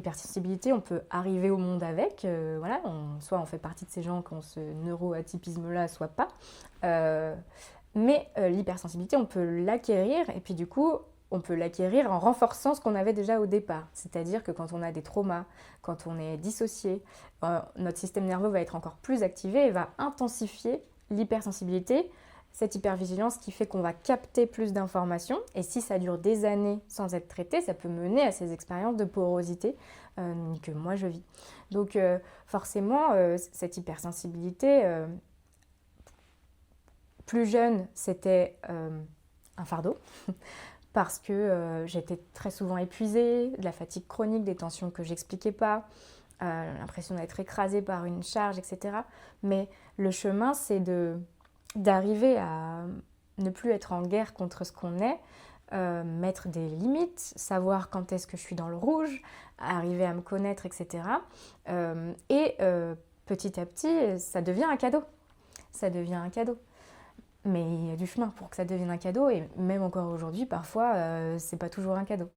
l'hypersensibilité, on peut arriver au monde avec, voilà, soit on fait partie de ces gens qui ont ce neuroatypisme-là, soit pas. Mais l'hypersensibilité, on peut l'acquérir, et puis du coup, on peut l'acquérir en renforçant ce qu'on avait déjà au départ. C'est-à-dire que quand on a des traumas, quand on est dissocié, notre système nerveux va être encore plus activé et va intensifier l'hypersensibilité, cette hypervigilance qui fait qu'on va capter plus d'informations. Et si ça dure des années sans être traité, ça peut mener à ces expériences de porosité que moi je vis. Donc forcément, cette hypersensibilité, plus jeune, c'était un fardeau. Parce que j'étais très souvent épuisée, de la fatigue chronique, des tensions que j'expliquais pas, l'impression d'être écrasée par une charge, etc. Mais le chemin, c'est d'arriver à ne plus être en guerre contre ce qu'on est, mettre des limites, savoir quand est-ce que je suis dans le rouge, arriver à me connaître, etc. Petit à petit, ça devient un cadeau. Ça devient un cadeau. Mais il y a du chemin pour que ça devienne un cadeau, et même encore aujourd'hui, parfois, c'est pas toujours un cadeau.